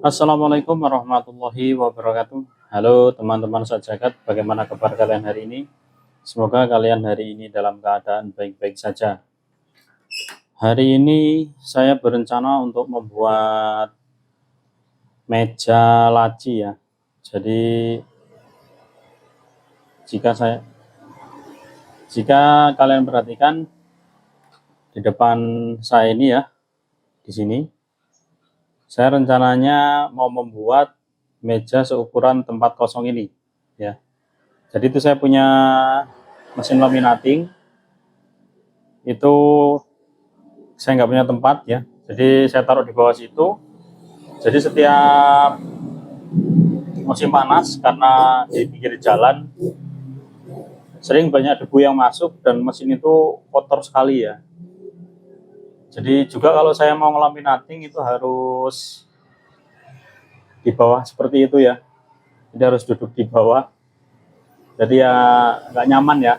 Assalamualaikum warahmatullahi wabarakatuh. Halo teman-teman sejagat, bagaimana kabar kalian hari ini? Semoga kalian hari ini dalam keadaan baik-baik saja. Hari ini saya berencana untuk membuat meja laci ya. Jadi jika kalian perhatikan di depan saya ini ya, di sini saya rencananya mau membuat meja seukuran tempat kosong ini ya. Jadi itu saya punya mesin laminating, itu saya nggak punya tempat ya, jadi saya taruh di bawah situ. Jadi setiap musim panas, karena di pinggir jalan sering banyak debu yang masuk dan mesin itu kotor sekali ya. Jadi juga kalau saya mau ngelaminating itu harus di bawah seperti itu ya, jadi harus duduk di bawah, jadi ya nggak nyaman ya.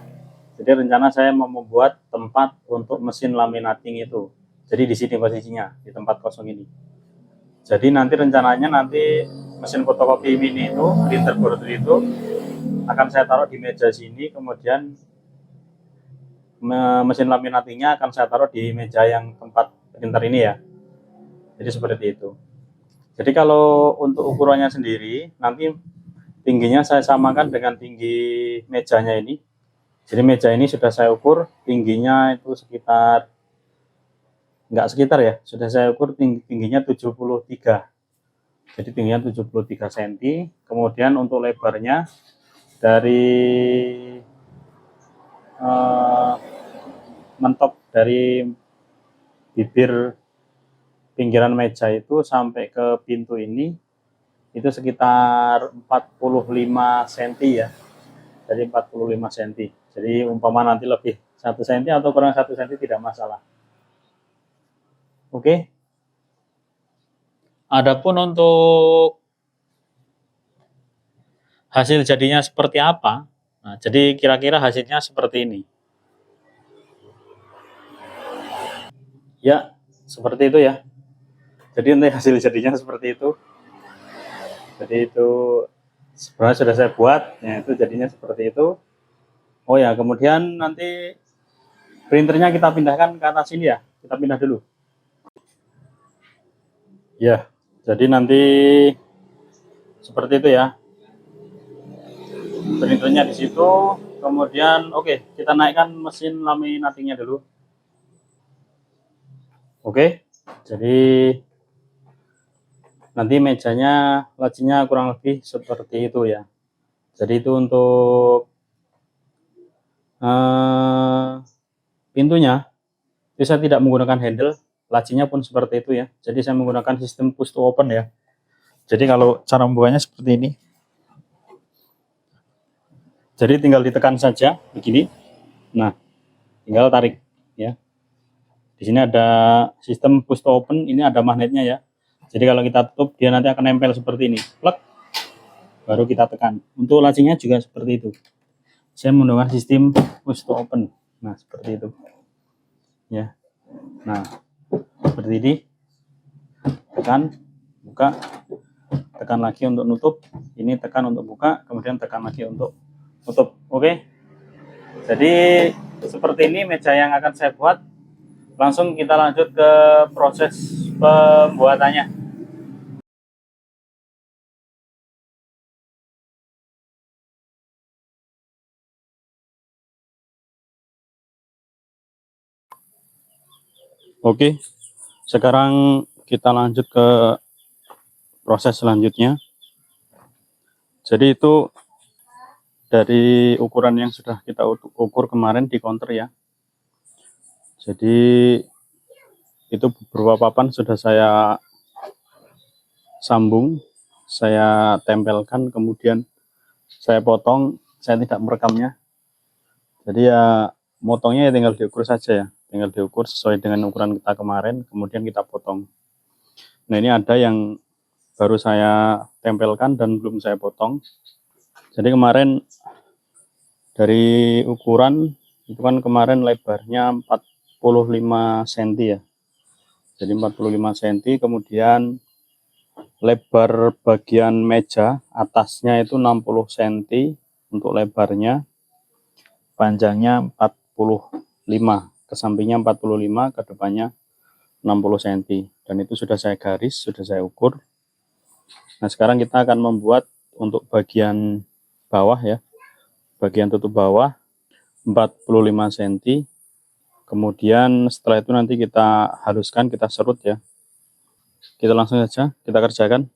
Jadi rencana saya mau membuat tempat untuk mesin laminating itu. Jadi di sini posisinya, di tempat kosong ini. Jadi nanti rencananya mesin fotokopi mini itu, printer board itu akan saya taruh di meja sini, kemudian mesin laminatingnya akan saya taruh di meja yang tempat printer ini ya. Jadi seperti itu. Jadi kalau untuk ukurannya sendiri, nanti tingginya saya samakan dengan tinggi mejanya ini. Jadi meja ini sudah saya ukur, tingginya itu sudah saya ukur tingginya 73. Jadi tingginya 73 cm. Kemudian untuk lebarnya dari mentok dari bibir pinggiran meja itu sampai ke pintu ini itu sekitar 45 cm ya. Jadi 45 cm. Jadi umpama nanti lebih 1 cm atau kurang 1 cm tidak masalah. Oke. Adapun untuk hasil jadinya seperti apa? Nah, jadi kira-kira hasilnya seperti ini. Ya, seperti itu ya. Jadi nanti hasil jadinya seperti itu. Jadi itu sebenarnya sudah saya buat, ya itu jadinya seperti itu. Oh ya, kemudian nanti printernya kita pindahkan ke atas sini ya. Kita pindah dulu. Ya, jadi nanti seperti itu ya. Printernya di situ. Kemudian oke, kita naikkan mesin laminatingnya dulu. Oke, jadi nanti mejanya lacinya kurang lebih seperti itu ya. Jadi itu untuk pintunya itu saya tidak menggunakan handle, lacinya pun seperti itu ya. Jadi saya menggunakan sistem push to open ya. Jadi kalau cara membukanya seperti ini. Jadi tinggal ditekan saja begini. Nah, tinggal tarik ya. Di sini ada sistem push to open, ini ada magnetnya ya. Jadi kalau kita tutup dia nanti akan nempel seperti ini. Plek. Baru kita tekan. Untuk lacinya juga seperti itu. Saya menggunakan sistem push to open. Nah, seperti itu. Ya. Nah, seperti ini. Tekan, buka, tekan lagi untuk nutup, ini tekan untuk buka, kemudian tekan lagi untuk tutup. Oke. Jadi seperti ini meja yang akan saya buat. Langsung kita lanjut ke proses pembuatannya. Oke, sekarang kita lanjut ke proses selanjutnya. Jadi itu dari ukuran yang sudah kita ukur kemarin di counter ya. Jadi itu beberapa papan sudah saya sambung, saya tempelkan, kemudian saya potong. Saya tidak merekamnya. Jadi ya motongnya ya tinggal diukur saja ya. Tinggal diukur sesuai dengan ukuran kita kemarin, kemudian kita potong. Nah ini ada yang baru saya tempelkan dan belum saya potong. Jadi kemarin dari ukuran itu kan kemarin lebarnya 45 cm ya. Jadi 45 cm, kemudian lebar bagian meja atasnya itu 60 cm untuk lebarnya, panjangnya 45, ke sampingnya 45, ke depannya 60 cm, dan itu sudah saya garis, sudah saya ukur. Nah, sekarang kita akan membuat untuk bagian bawah ya, bagian tutup bawah 45 cm. Kemudian setelah itu nanti kita haluskan, kita serut ya. Kita langsung saja kita kerjakan.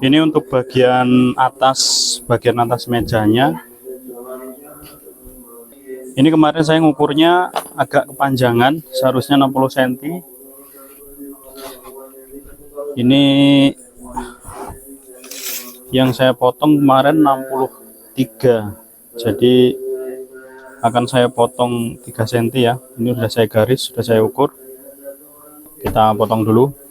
Ini untuk bagian atas mejanya. Ini kemarin saya ngukurnya agak kepanjangan, seharusnya 60 cm. Ini yang saya potong kemarin 63. Jadi akan saya potong 3 cm ya. Ini sudah saya garis, sudah saya ukur. Kita potong dulu.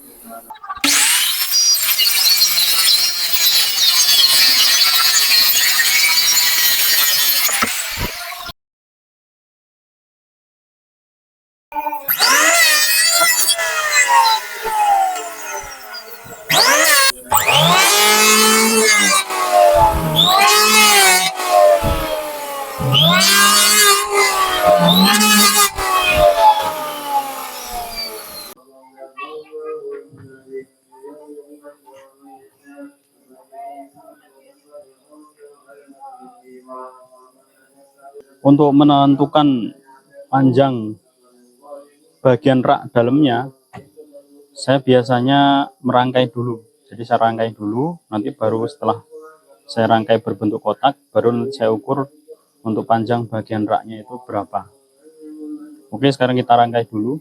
Untuk menentukan panjang bagian rak dalamnya, saya biasanya merangkai dulu. Jadi saya rangkai dulu, nanti baru setelah saya rangkai berbentuk kotak, baru nanti saya ukur untuk panjang bagian raknya itu berapa. Oke, sekarang kita rangkai dulu.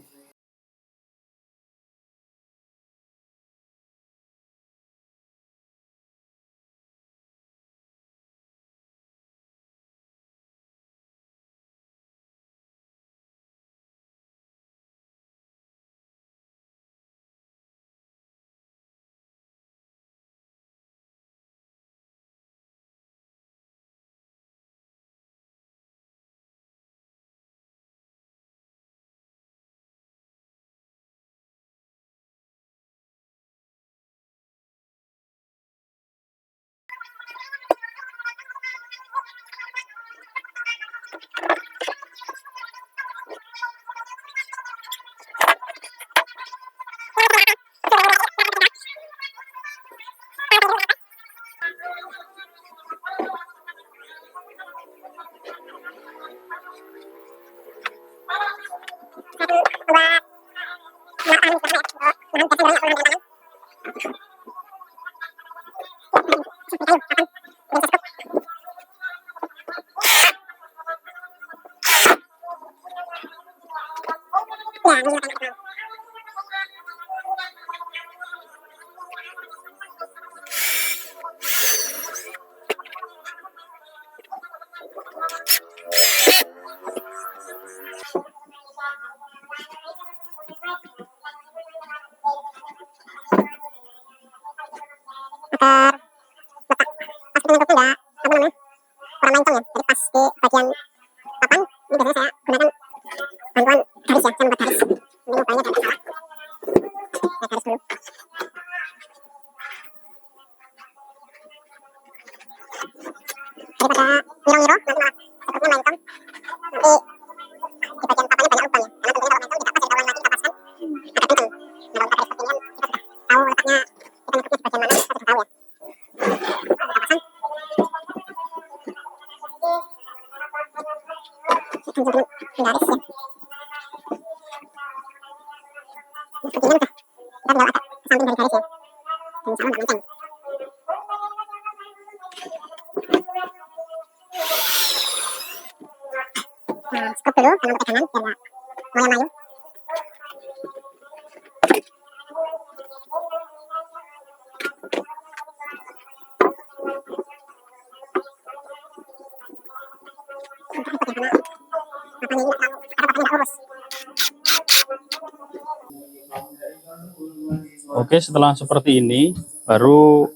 Oke, setelah seperti ini baru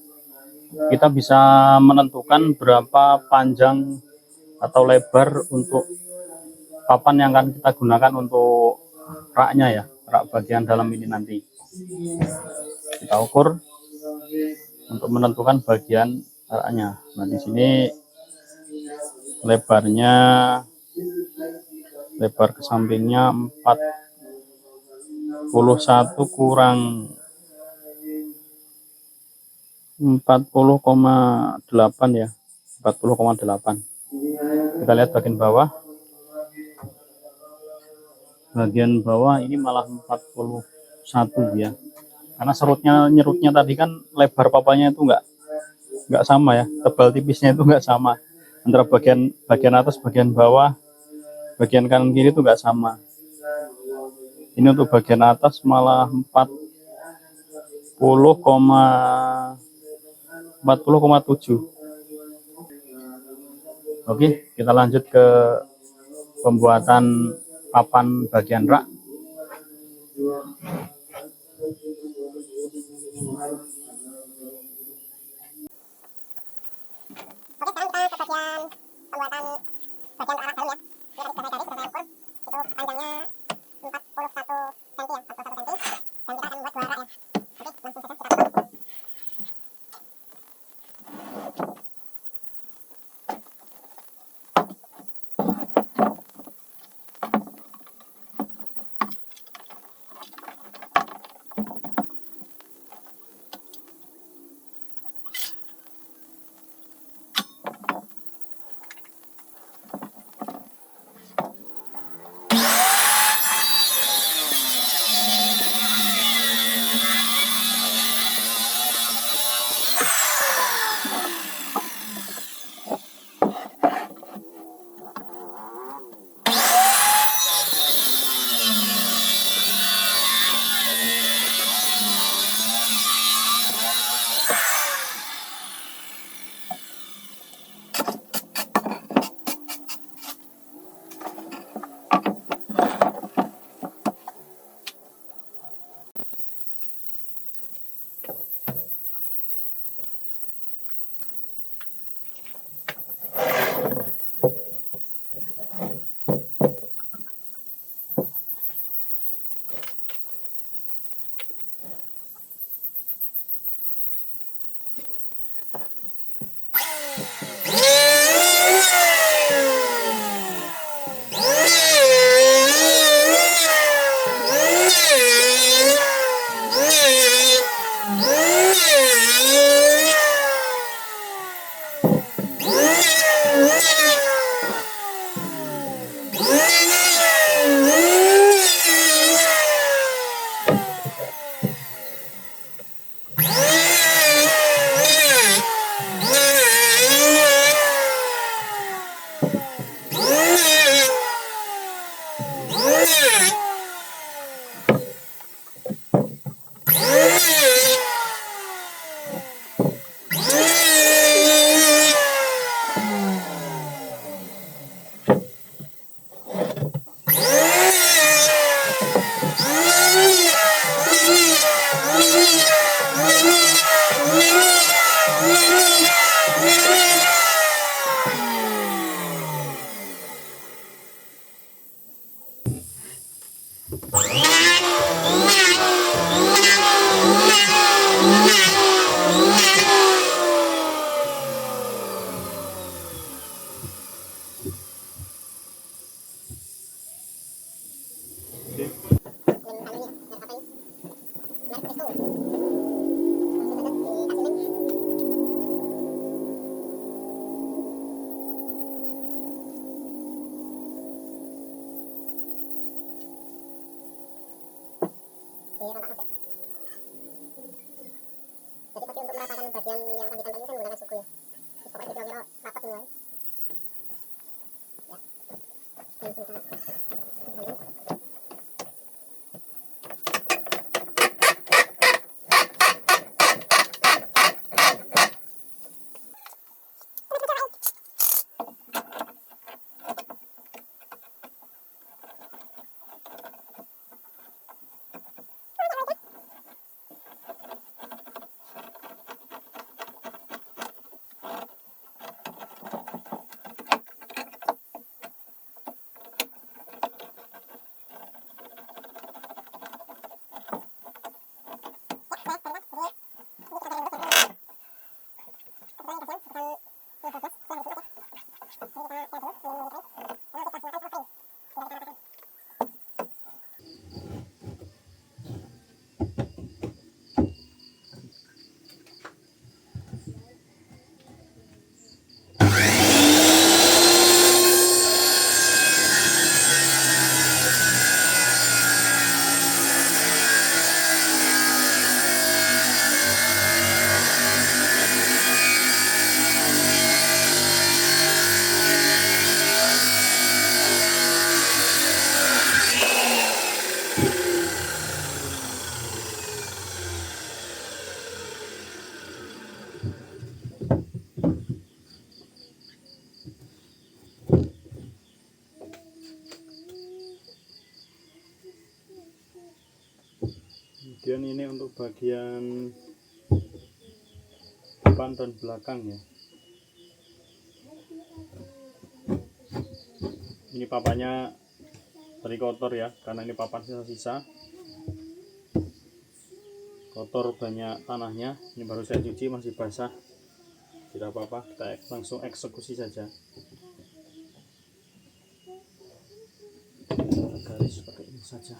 kita bisa menentukan berapa panjang atau lebar untuk papan yang akan kita gunakan untuk raknya ya, rak bagian dalam ini nanti. Kita ukur untuk menentukan bagian raknya. Nah, di sini lebarnya, lebar ke sampingnya 41 kurang 40,8 ya, 40,8. Kita lihat bagian bawah. Bagian bawah ini malah 41 ya. Karena nyerutnya tadi kan lebar papanya itu nggak sama ya, tebal tipisnya itu nggak sama antara bagian atas, bagian bawah, bagian kanan kiri itu nggak sama. Ini untuk bagian atas malah 40,7. Oke, kita lanjut ke pembuatan papan bagian rak. Kemudian ini untuk bagian depan dan belakang ya. Ini papannya tadi kotor ya, karena ini papan sisa-sisa kotor, banyak tanahnya. Ini baru saya cuci, masih basah, tidak apa-apa, kita langsung eksekusi saja. Garis pakai ini saja.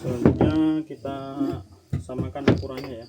Selanjutnya kita samakan ukurannya ya.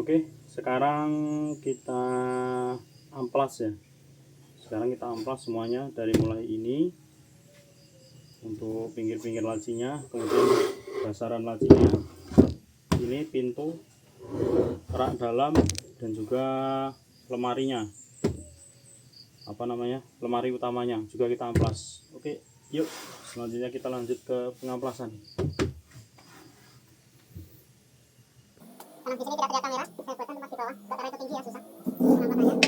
Oke, sekarang kita amplas ya. Sekarang kita amplas semuanya dari mulai ini untuk pinggir-pinggir lacinya, kemudian dasaran lacinya, ini pintu, rak dalam, dan juga lemarinya, lemari utamanya juga kita amplas. Oke, yuk selanjutnya kita lanjut ke pengamplasan. Karena di sini tidak terlihat kamera, saya buatkan tempat di bawah, karena itu tinggi ya susah penampakannya.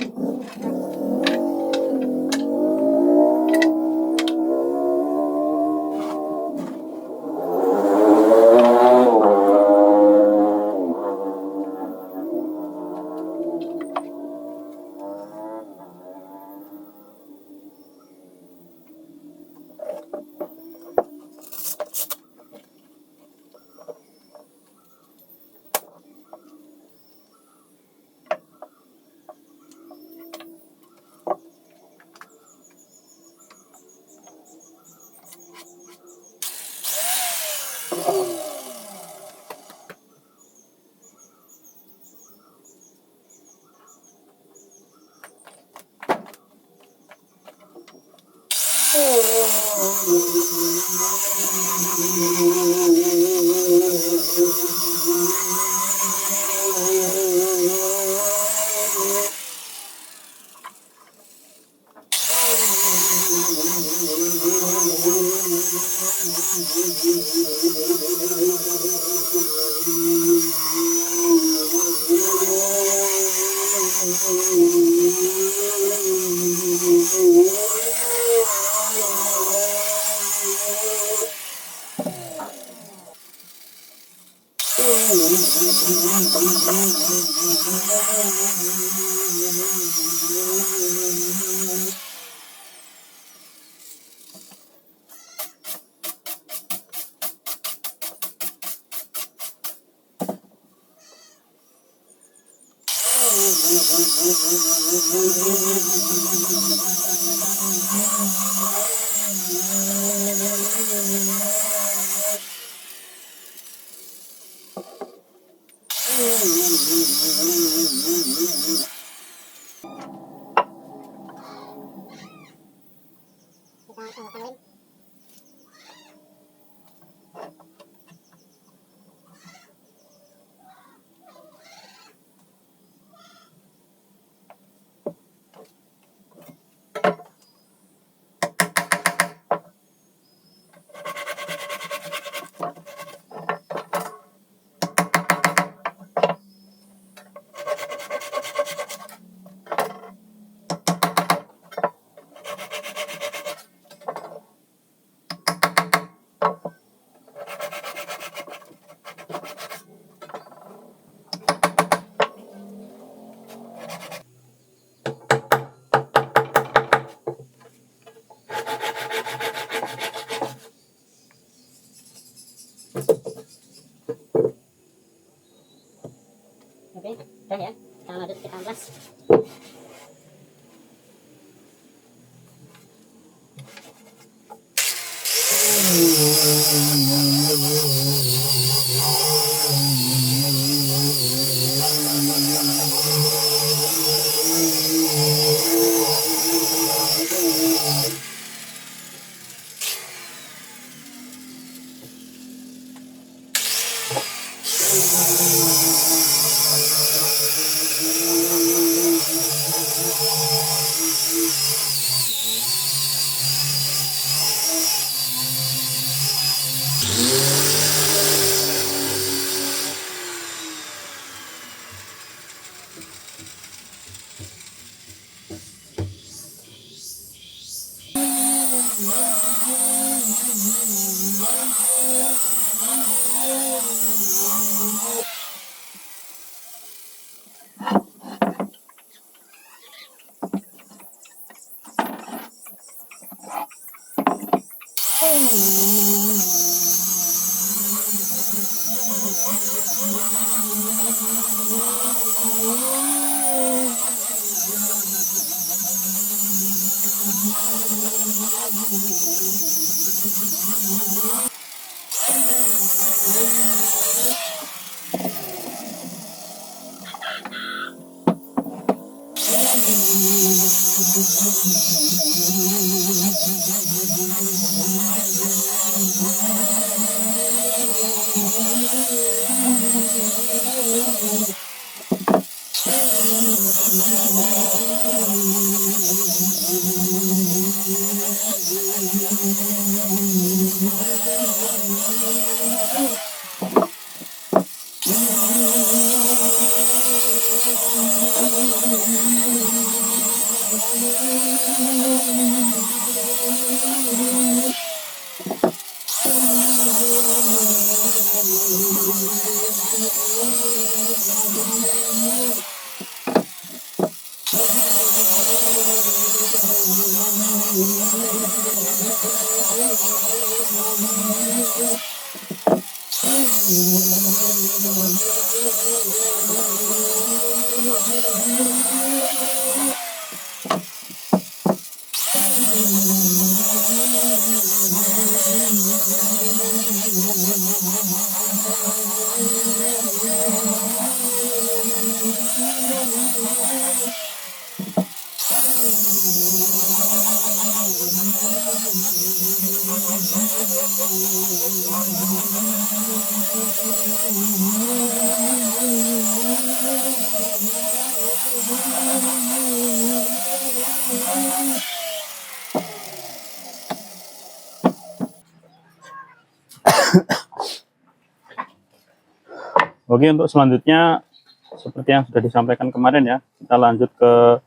Oke, untuk selanjutnya seperti yang sudah disampaikan kemarin ya, kita lanjut ke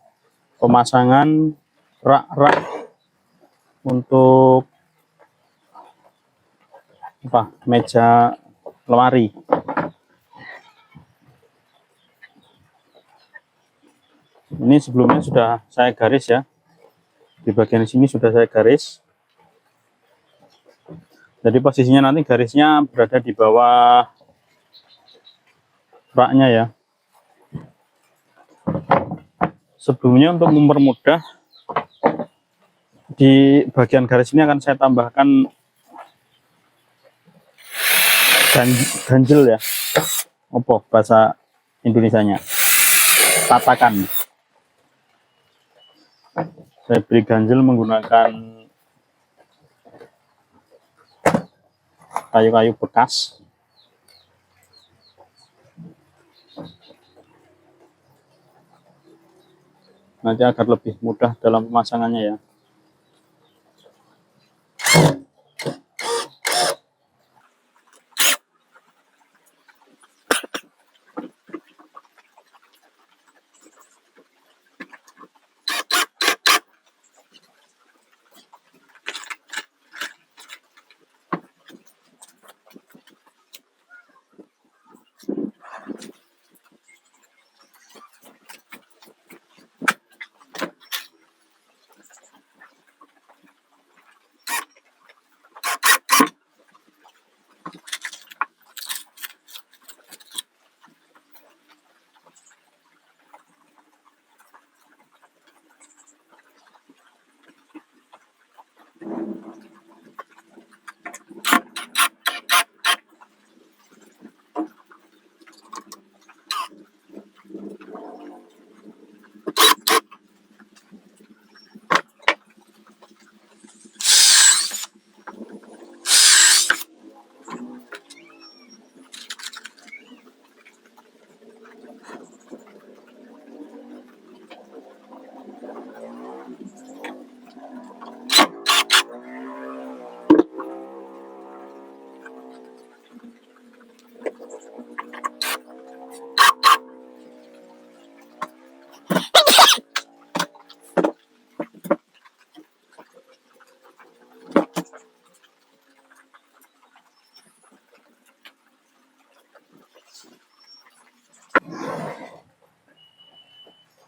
pemasangan rak-rak untuk meja lemari. Ini sebelumnya sudah saya garis ya, di bagian sini sudah saya garis. Jadi posisinya nanti garisnya berada di bawah raknya ya. Sebelumnya untuk mempermudah, di bagian garis ini akan saya tambahkan ganjel ya. Apa bahasa Indonesianya? Tatakan. Saya beri ganjel menggunakan kayu-kayu bekas. Nanti agar lebih mudah dalam pemasangannya ya.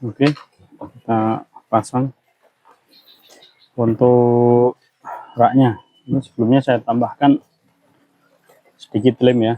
Oke, kita pasang. Untuk raknya ini sebelumnya saya tambahkan sedikit lem ya.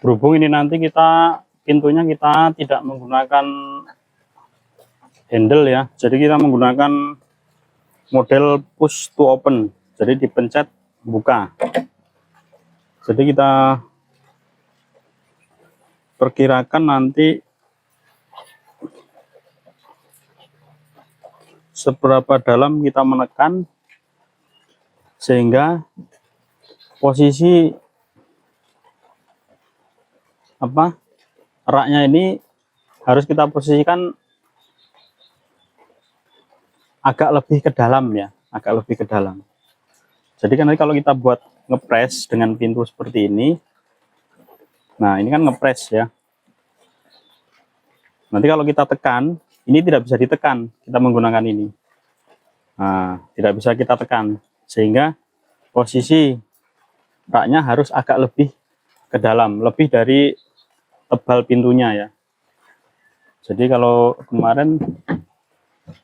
Berhubung ini nanti pintunya kita tidak menggunakan handle ya, jadi kita menggunakan model push to open, jadi dipencet buka. Jadi kita perkirakan nanti seberapa dalam kita menekan sehingga posisi raknya ini harus kita posisikan agak lebih ke dalam ya, agak lebih ke dalam. Jadi kan nanti kalau kita buat ngepres dengan pintu seperti ini, nah ini kan ngepres ya. Nanti kalau kita tekan, ini tidak bisa ditekan, kita menggunakan ini. Nah, tidak bisa kita tekan, sehingga posisi raknya harus agak lebih ke dalam, lebih dari tebal pintunya ya. Jadi kalau kemarin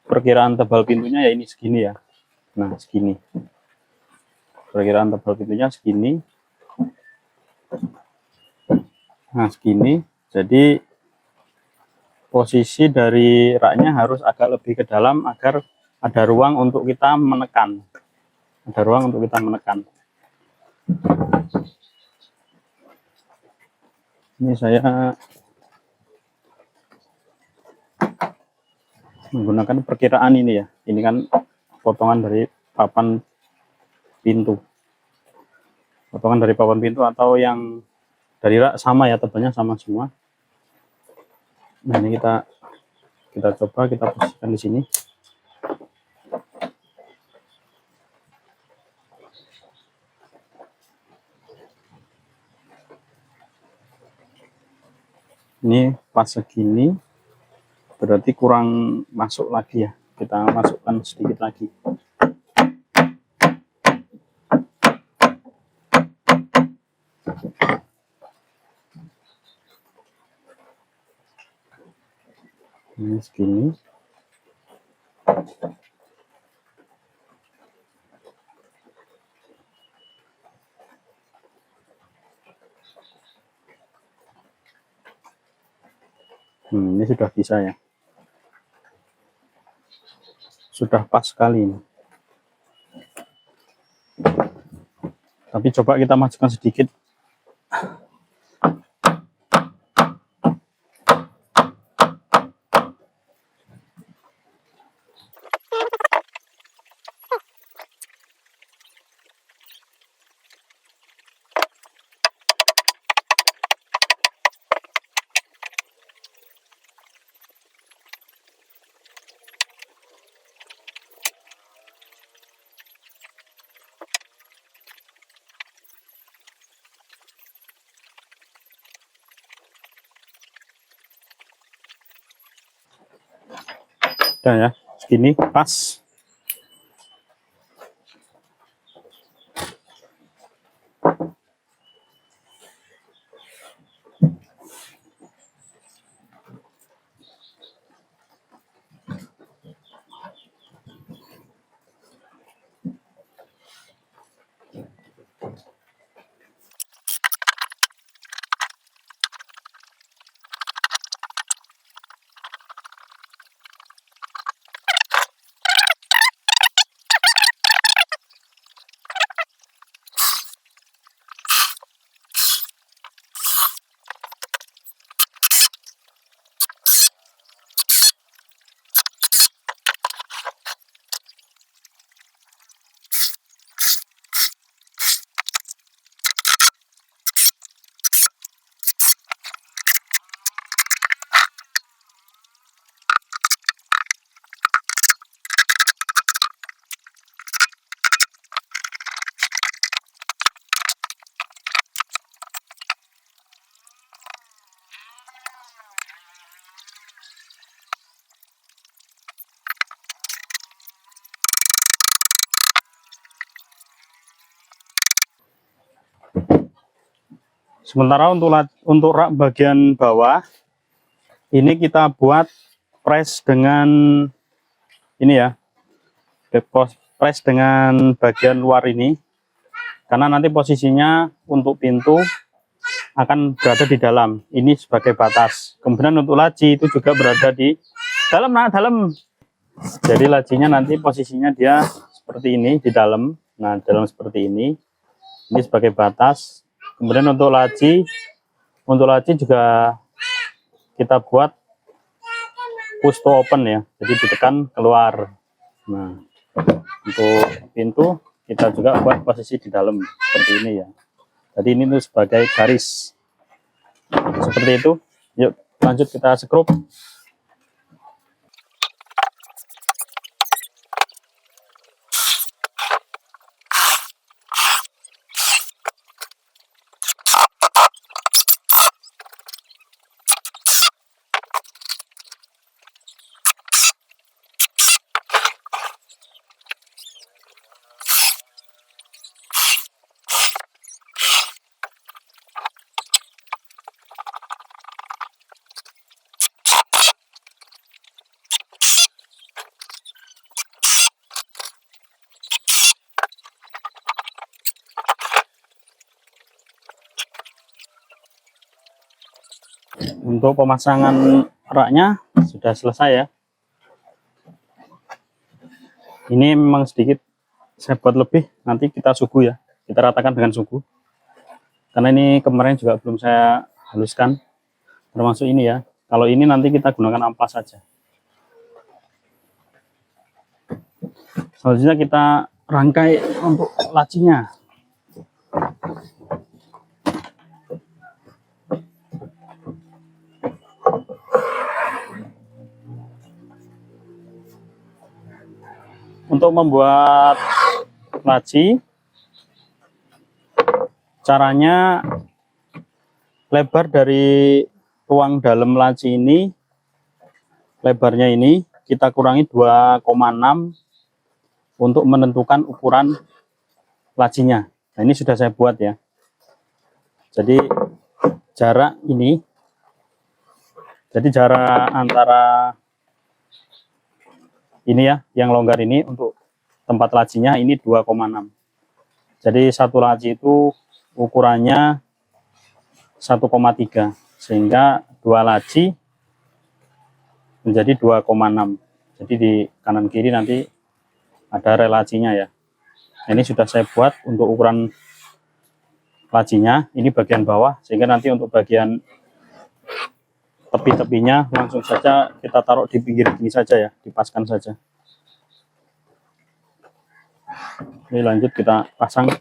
perkiraan tebal pintunya ya ini segini ya. Nah, segini. Perkiraan tebal pintunya segini. Nah, segini. Jadi posisi dari raknya harus agak lebih ke dalam agar ada ruang untuk kita menekan. Ada ruang untuk kita menekan. Ini saya menggunakan perkiraan ini ya. Ini kan potongan dari papan pintu. Potongan dari papan pintu atau yang dari rak sama ya, tebalnya sama semua. Nah, ini kita coba kita posisikan di sini. Ini pas segini, berarti kurang masuk lagi ya. Kita masukkan sedikit lagi. Ini segini. Ini sudah bisa ya. Sudah pas sekali ini. Tapi coba kita masukkan sedikit. Udah ya, segini pas. Sementara untuk rak bagian bawah ini kita buat press dengan ini ya, press dengan bagian luar ini, karena nanti posisinya untuk pintu akan berada di dalam ini sebagai batas. Kemudian untuk laci itu juga berada di dalam. Nah, dalam. Jadi lacinya nanti posisinya dia seperti ini di dalam. Nah, dalam seperti ini sebagai batas. Kemudian untuk laci juga kita buat push to open ya, jadi ditekan keluar. Nah, untuk pintu kita juga buat posisi di dalam seperti ini ya. Jadi ini tuh sebagai garis seperti itu. Yuk lanjut kita skrup. Untuk pemasangan raknya sudah selesai ya. Ini memang sedikit saya buat lebih, nanti kita sugu ya, kita ratakan dengan sugu, karena ini kemarin juga belum saya haluskan, termasuk ini ya. Kalau ini nanti kita gunakan amplas saja. Selanjutnya kita rangkai untuk lacinya. Untuk membuat laci, caranya lebar dari ruang dalam laci ini, lebarnya ini kita kurangi 2,6 untuk menentukan ukuran lacinya. Nah, ini sudah saya buat ya. Jadi jarak ini, jadi jarak antara ini ya, yang longgar ini untuk tempat lacinya ini 2,6. Jadi satu laci itu ukurannya 1,3, sehingga dua laci menjadi 2,6. Jadi di kanan kiri nanti ada relasinya ya. Nah, ini sudah saya buat untuk ukuran lacinya, ini bagian bawah, sehingga nanti untuk bagian tepi-tepinya langsung saja kita taruh di pinggir ini saja ya, dipaskan saja. Ini lanjut kita pasang.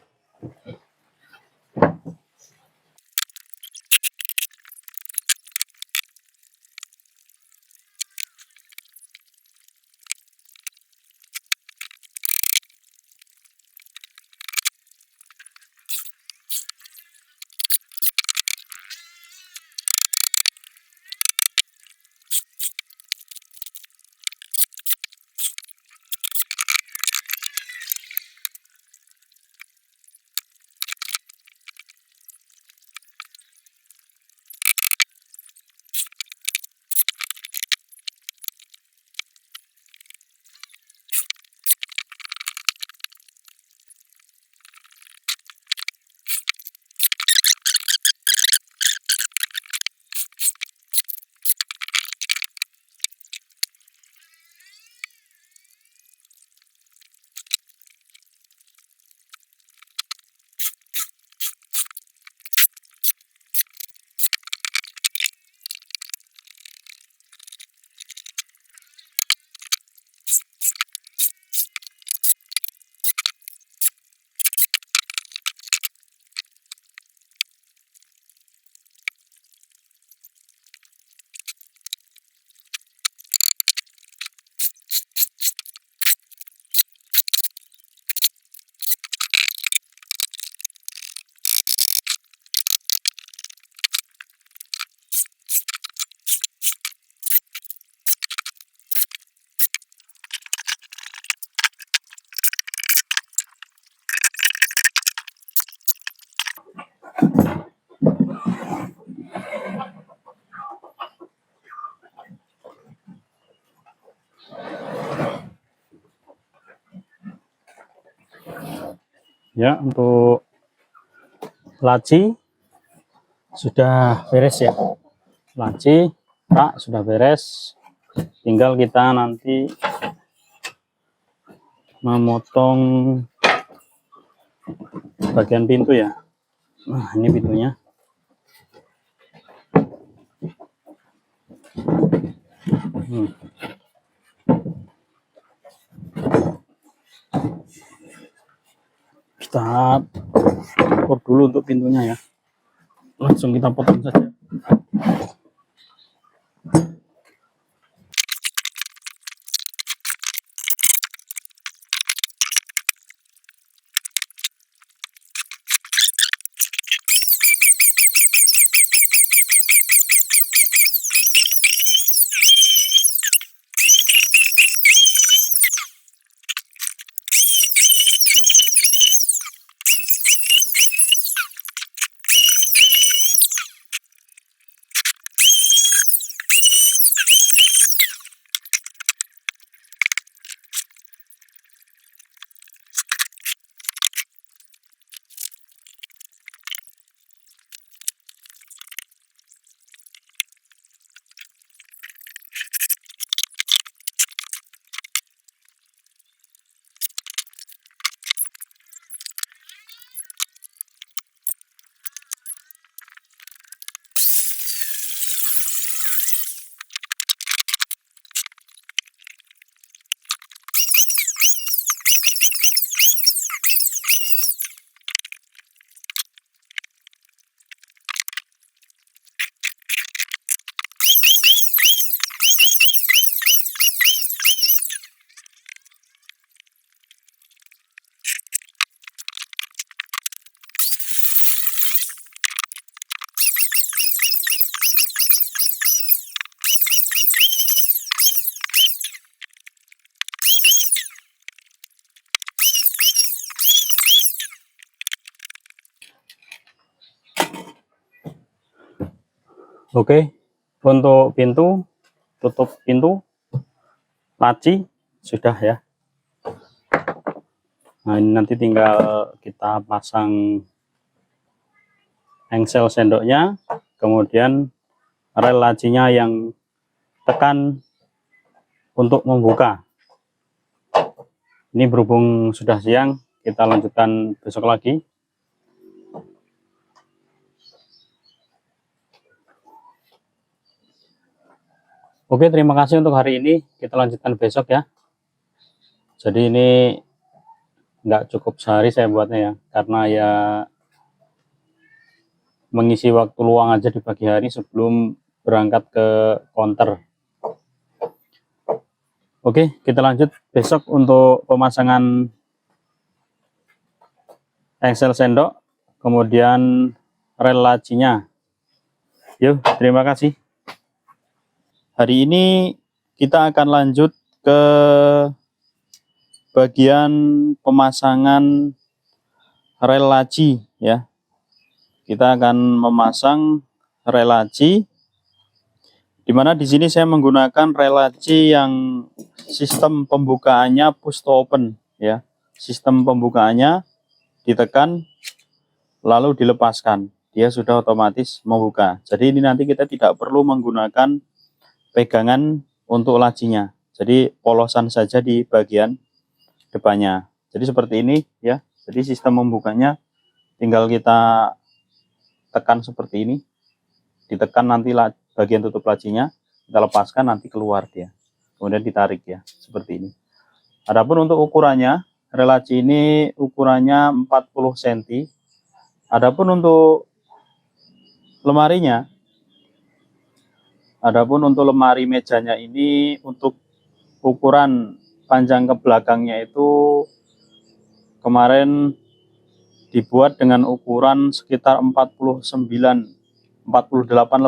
Ya, untuk laci sudah beres ya. Laci rak sudah beres. Tinggal kita nanti memotong bagian pintu ya. Nah, ini pintunya. Kita ukur dulu untuk pintunya ya. Langsung kita potong saja. Oke, untuk pintu, tutup pintu, laci sudah ya. Nah, ini nanti tinggal kita pasang engsel sendoknya, kemudian rel lacinya yang tekan untuk membuka. Ini berhubung sudah siang, kita lanjutkan besok lagi. Oke, terima kasih untuk hari ini. Kita lanjutkan besok ya. Jadi ini nggak cukup sehari saya buatnya ya, karena ya mengisi waktu luang aja di pagi hari sebelum berangkat ke konter. Oke, kita lanjut besok untuk pemasangan engsel sendok, kemudian rel lacinya. Yuk, terima kasih. Hari ini kita akan lanjut ke bagian pemasangan rel laci ya. Kita akan memasang rel laci, dimana di sini saya menggunakan rel laci yang sistem pembukaannya push to open ya. Sistem pembukaannya ditekan lalu dilepaskan, dia sudah otomatis membuka. Jadi ini nanti kita tidak perlu menggunakan pegangan untuk lacinya, jadi polosan saja di bagian depannya. Jadi seperti ini ya. Jadi sistem membukanya tinggal kita tekan seperti ini, ditekan nanti bagian tutup lacinya, kita lepaskan nanti keluar dia, kemudian ditarik ya, seperti ini. Adapun untuk ukurannya, rel laci ini ukurannya 40 cm. Adapun untuk lemarinya, untuk lemari mejanya ini, untuk ukuran panjang ke belakangnya itu kemarin dibuat dengan ukuran sekitar 48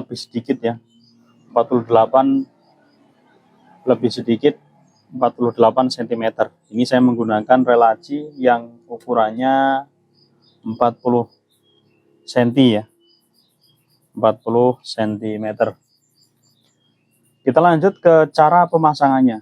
lebih sedikit ya. 48 lebih sedikit, 48 cm. Ini saya menggunakan rel laci yang ukurannya 40 cm ya. 40 cm. Kita lanjut ke cara pemasangannya.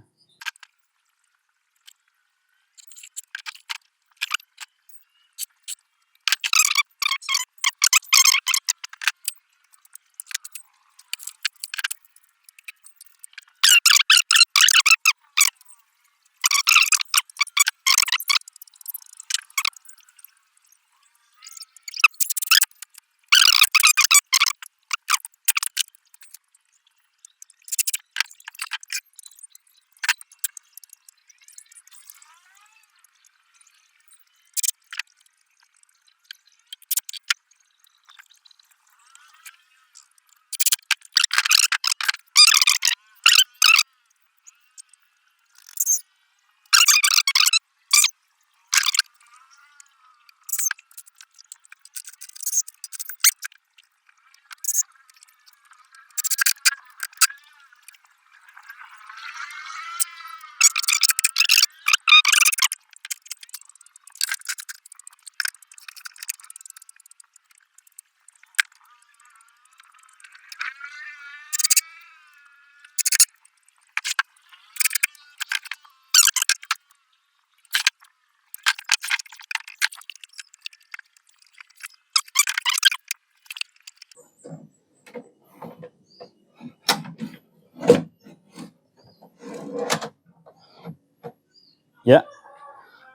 Ya,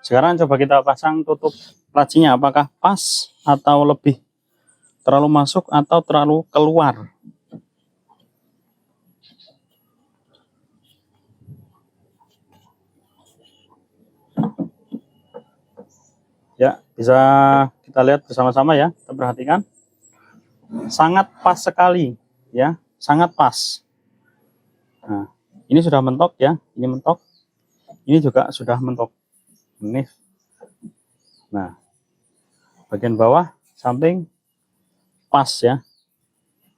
sekarang coba kita pasang tutup lacinya, apakah pas atau lebih terlalu masuk atau terlalu keluar. Ya, bisa kita lihat bersama-sama ya, kita perhatikan. Sangat pas sekali ya, sangat pas. Nah, ini sudah mentok ya, ini mentok. Ini juga sudah mentok. Ini. Nah, bagian bawah samping pas ya.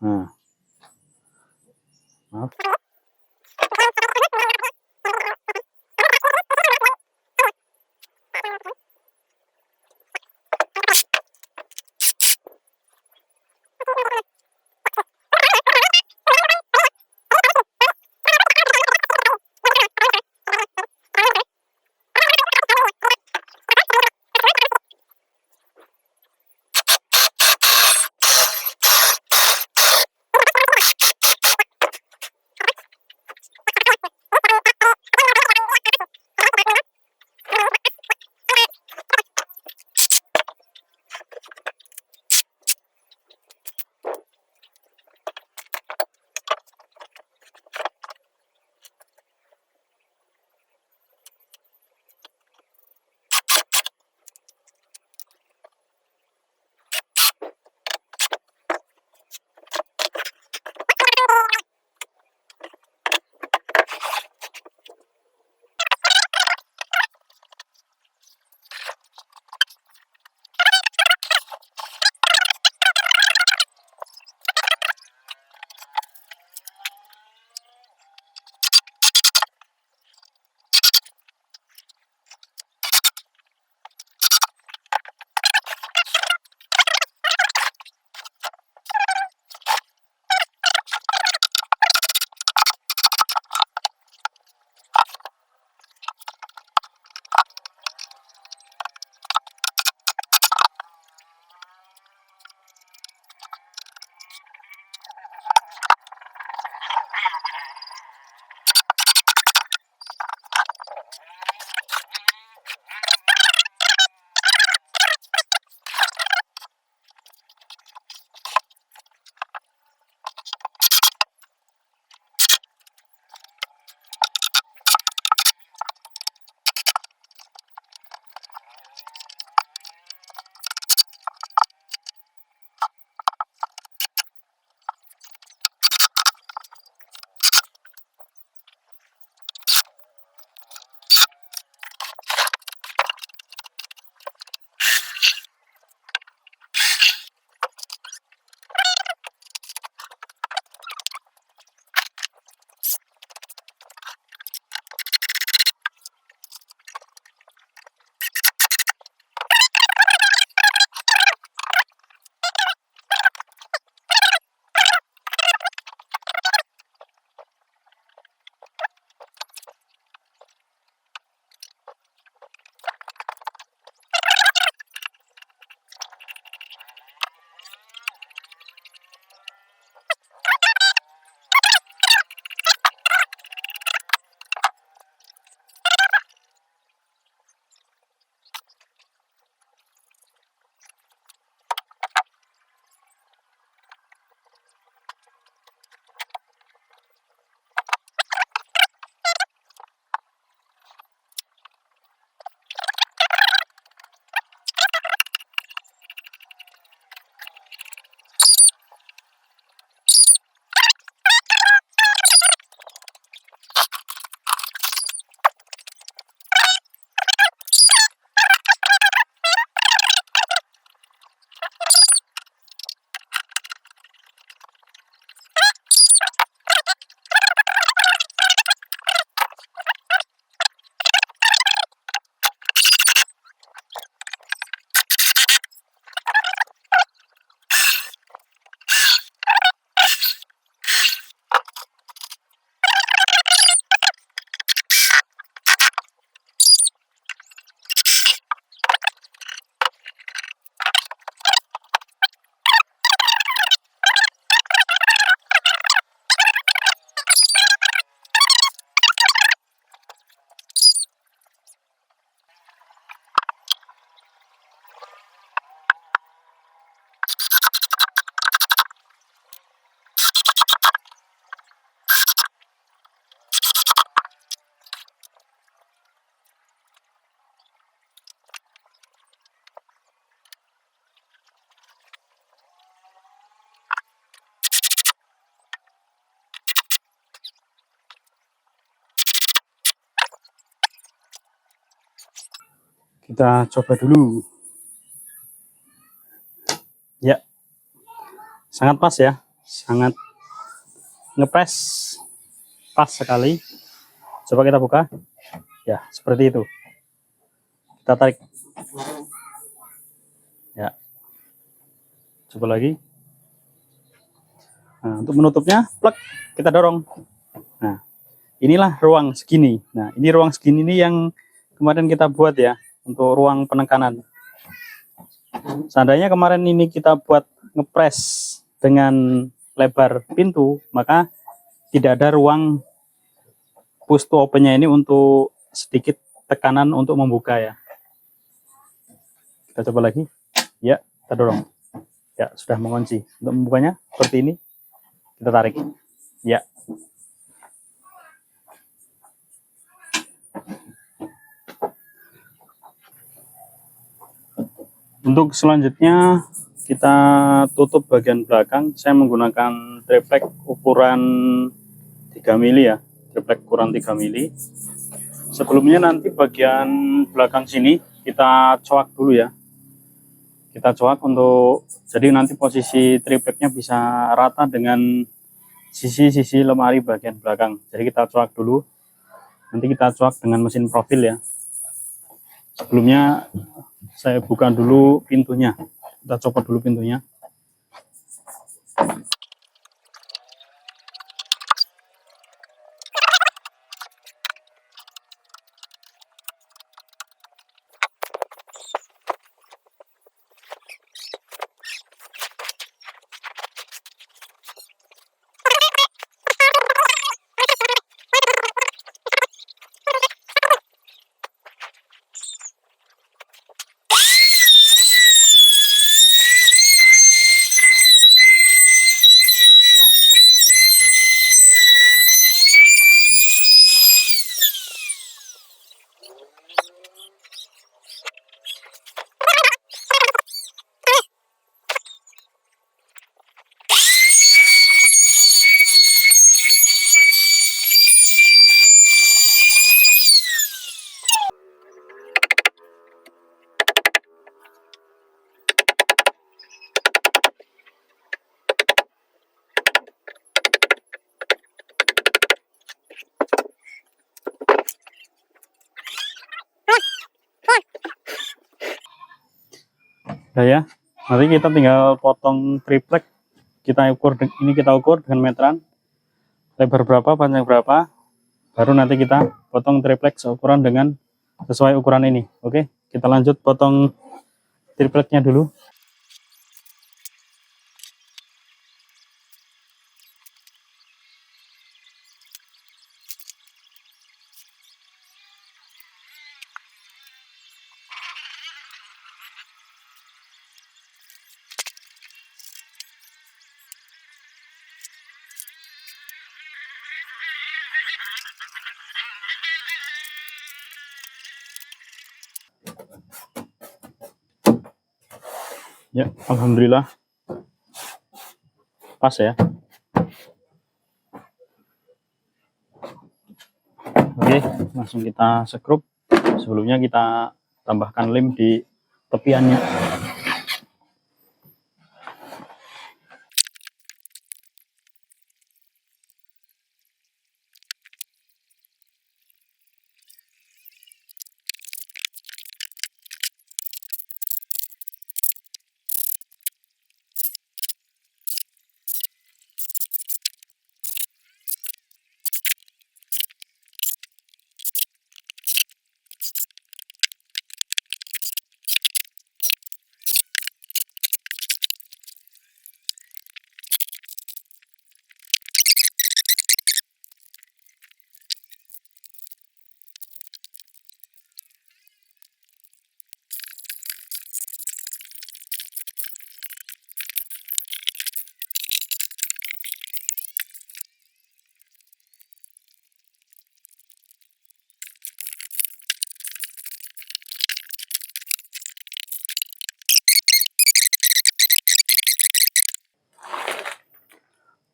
Nah, maaf. Kita coba dulu. Ya, sangat pas ya, sangat ngepres, pas sekali. Coba kita buka. Ya, seperti itu. Kita tarik. Ya, coba lagi. Nah, untuk menutupnya, plek, kita dorong. Nah, inilah ruang segini. Nah, ini ruang segini ini yang kemarin kita buat ya, untuk ruang penekanan. Seandainya kemarin ini kita buat ngepres dengan lebar pintu, maka tidak ada ruang push to open-nya ini untuk sedikit tekanan untuk membuka ya. Kita coba lagi. Ya, kita dorong. Ya, sudah mengunci. Untuk membukanya seperti ini. Kita tarik. Ya. Untuk selanjutnya kita tutup bagian belakang. Saya menggunakan triplek ukuran 3 mili ya. Triplek ukuran 3 mili. Sebelumnya nanti bagian belakang sini kita coak dulu ya. Kita coak untuk jadi nanti posisi tripleknya bisa rata dengan sisi-sisi lemari bagian belakang. Jadi kita coak dulu. Nanti kita coak dengan mesin profil ya. Sebelumnya saya buka dulu pintunya. Kita copot dulu pintunya. Nah ya, nanti kita tinggal potong triplek. Kita ukur, ini kita ukur dengan meteran. Lebar berapa, panjang berapa. Baru nanti kita potong triplek seukuran dengan sesuai ukuran ini. Oke, kita lanjut potong tripleknya dulu. Ya, alhamdulillah pas ya. Oke, langsung kita sekrup. Sebelumnya kita tambahkan lem di tepiannya.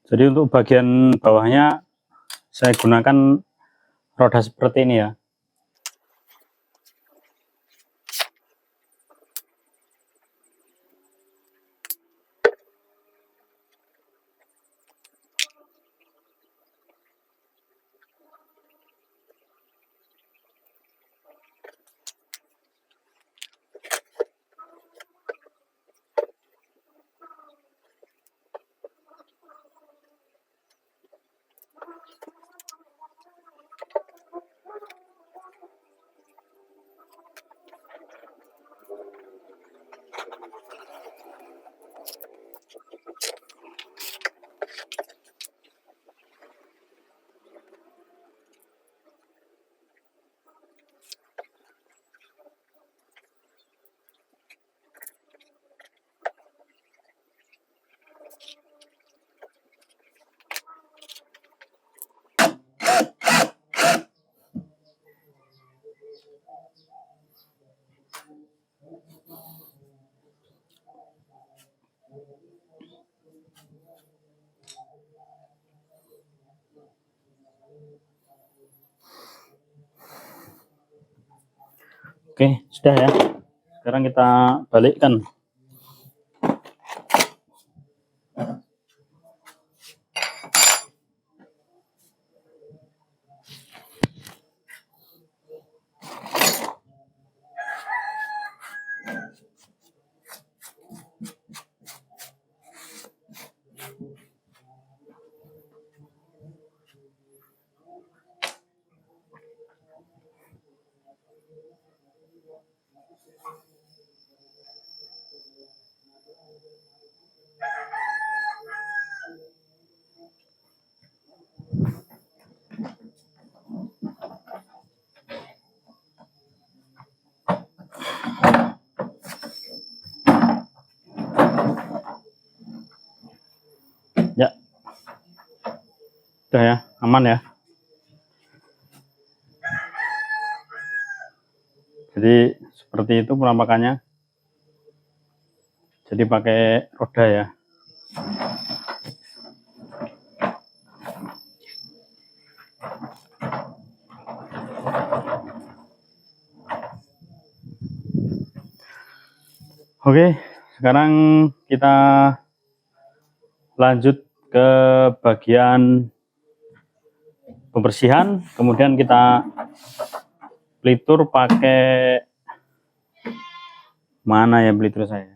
Jadi untuk bagian bawahnya saya gunakan roda seperti ini ya. Oke, sudah ya. Sekarang kita balikkan. Ya, udah ya, aman ya. Jadi seperti itu penampakannya. Jadi pakai roda ya. Oke, sekarang kita lanjut ke bagian pembersihan, kemudian kita pelitur pakai mana ya pelitur saya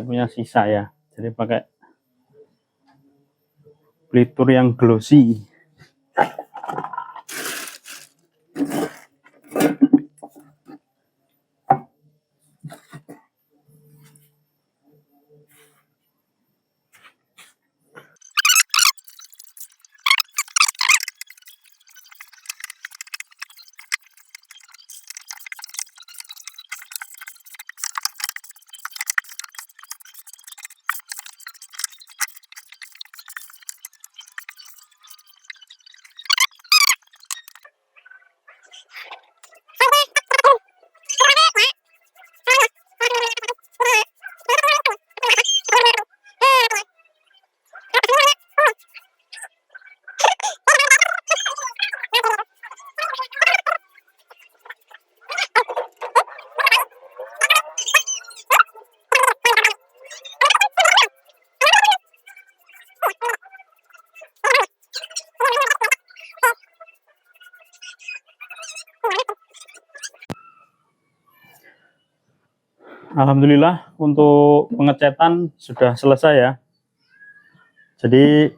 punya sisa ya, jadi pakai pelitur yang glossy. Alhamdulillah untuk pengecatan sudah selesai ya. Jadi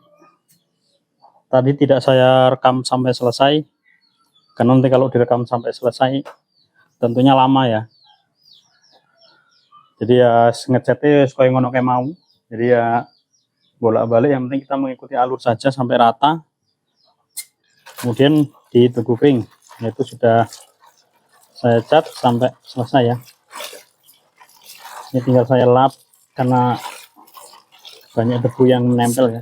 tadi tidak saya rekam sampai selesai, karena nanti kalau direkam sampai selesai tentunya lama ya. Jadi ya ngecatnya supaya ngono kayak mau. Jadi ya bolak-balik, yang penting kita mengikuti alur saja sampai rata. Kemudian ditunggu kering. Nah, itu sudah saya cat sampai selesai ya. Ini tinggal saya lap karena banyak debu yang menempel ya.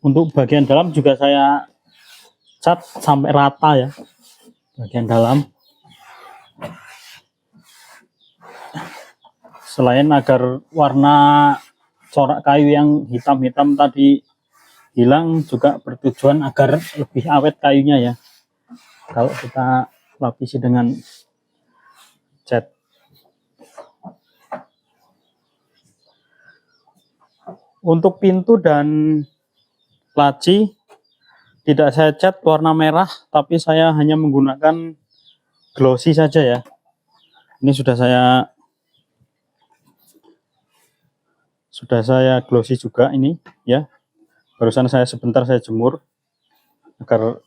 Untuk bagian dalam juga saya cat sampai rata ya, bagian dalam. Selain agar warna corak kayu yang hitam-hitam tadi hilang, juga bertujuan agar lebih awet kayunya ya, kalau kita lapisi dengan cat. Untuk pintu dan laci tidak saya cat warna merah, tapi saya hanya menggunakan glossy saja ya. Ini sudah saya glossy juga ini ya. Barusan sebentar saya jemur agar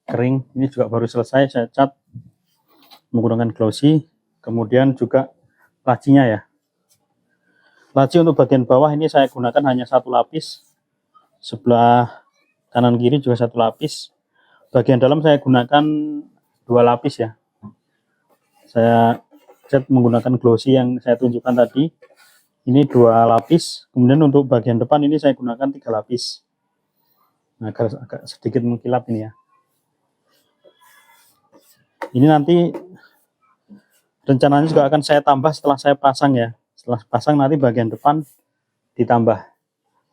kering. Ini juga baru selesai saya cat menggunakan glossy. Kemudian juga lacinya ya. Laci untuk bagian bawah ini saya gunakan hanya satu lapis. Sebelah kanan kiri juga satu lapis. Bagian dalam saya gunakan 2 lapis ya. Saya cat menggunakan glossy yang saya tunjukkan tadi. Ini 2 lapis. Kemudian untuk bagian depan ini saya gunakan 3 lapis. Nah, agak sedikit mengkilap ini ya. Ini nanti rencananya juga akan saya tambah setelah saya pasang ya. Setelah pasang nanti bagian depan ditambah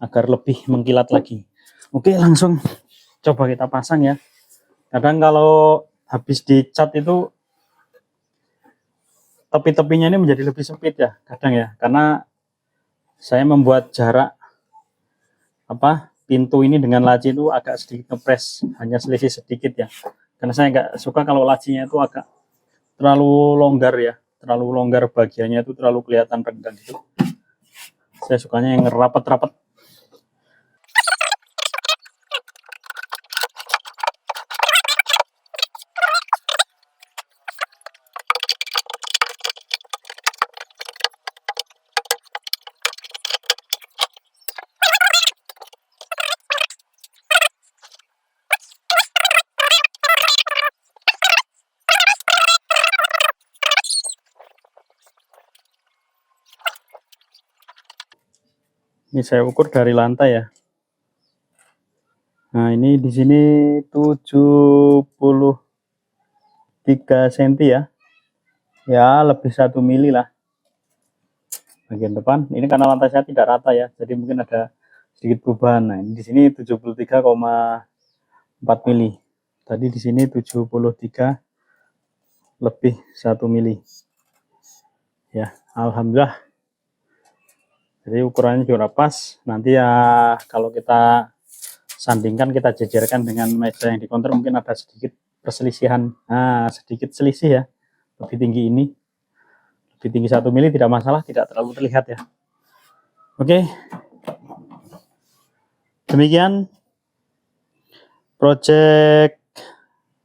agar lebih mengkilat lagi. Oke, langsung coba kita pasang ya. Kadang kalau habis dicat itu tepi-tepinya ini menjadi lebih sempit ya, kadang ya, karena saya membuat jarak pintu ini dengan laci itu agak sedikit ngepres, hanya selisih sedikit ya, karena saya nggak suka kalau lacinya itu agak terlalu longgar ya, terlalu longgar bagiannya itu terlalu kelihatan renggang gitu. Saya sukanya yang rapat-rapat. Ini saya ukur dari lantai ya. Nah, ini di sini 73 cm ya. Ya, lebih 1 mili lah. Bagian depan, ini karena lantai saya tidak rata ya, jadi mungkin ada sedikit perubahan. Nah, ini di sini 73,4 mili. Tadi di sini 73 lebih 1 mili. Ya, alhamdulillah. Jadi ukurannya juga pas. Nanti ya kalau kita sandingkan, kita jajarkan dengan meja yang di counter, mungkin ada sedikit perselisihan. Nah, sedikit selisih ya. Lebih tinggi ini. Lebih tinggi 1 mili tidak masalah, tidak terlalu terlihat ya. Oke. Demikian project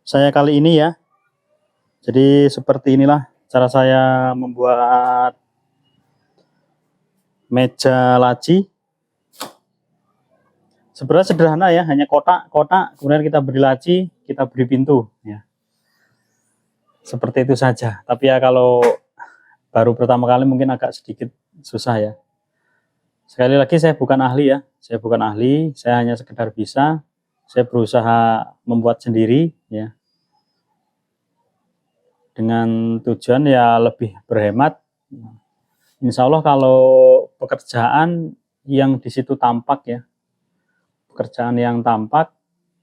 saya kali ini ya. Jadi seperti inilah cara saya membuat meja laci. Sebenarnya sederhana ya, hanya kotak-kotak, kemudian kita beri laci, kita beri pintu ya. Seperti itu saja. Tapi ya kalau baru pertama kali mungkin agak sedikit susah ya. Sekali lagi saya bukan ahli ya, saya bukan ahli, saya hanya sekedar bisa, saya berusaha membuat sendiri ya. Dengan tujuan ya lebih berhemat. Insya Allah kalau pekerjaan yang di situ tampak ya, pekerjaan yang tampak,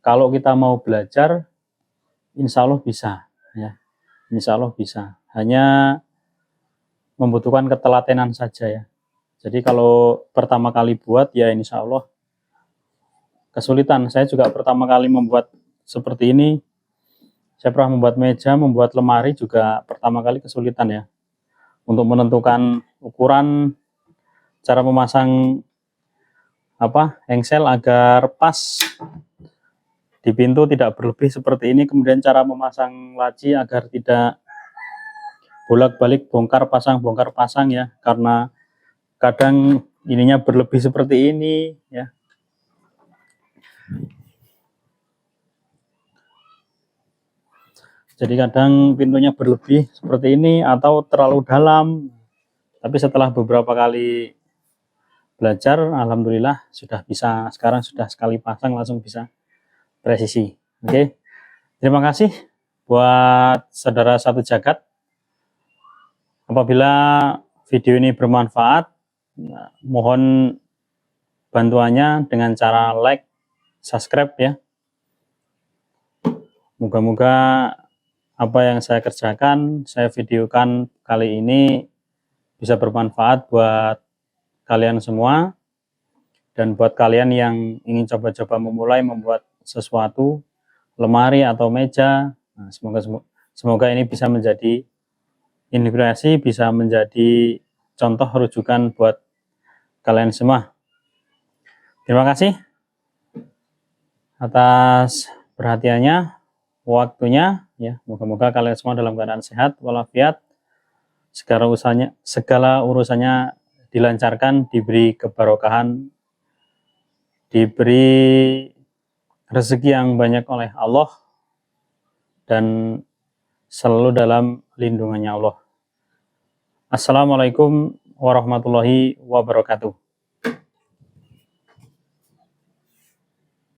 kalau kita mau belajar, insya Allah bisa ya, insya Allah bisa. Hanya membutuhkan ketelatenan saja ya. Jadi kalau pertama kali buat ya insya Allah kesulitan. Saya juga pertama kali membuat seperti ini. Saya pernah membuat meja, membuat lemari juga pertama kali kesulitan ya. Untuk menentukan ukuran, cara memasang engsel agar pas di pintu tidak berlebih seperti ini, kemudian cara memasang laci agar tidak bolak-balik bongkar pasang ya, karena kadang ininya berlebih seperti ini ya. Jadi kadang pintunya berlebih seperti ini atau terlalu dalam. Tapi setelah beberapa kali belajar, alhamdulillah sudah bisa. Sekarang sudah sekali pasang langsung bisa presisi. Oke. Terima kasih buat saudara satu jagat. Apabila video ini bermanfaat, mohon bantuannya dengan cara like, subscribe ya. Moga-moga apa yang saya kerjakan, saya videokan kali ini bisa bermanfaat buat kalian semua, dan buat kalian yang ingin coba-coba memulai membuat sesuatu, lemari atau meja. Nah, semoga ini bisa menjadi inspirasi, bisa menjadi contoh rujukan buat kalian semua. Terima kasih atas perhatiannya, waktunya ya. Moga-moga kalian semua dalam keadaan sehat walafiat, segala urusannya dilancarkan, diberi keberkahan, diberi rezeki yang banyak oleh Allah, dan selalu dalam lindungannya Allah. Assalamualaikum warahmatullahi wabarakatuh.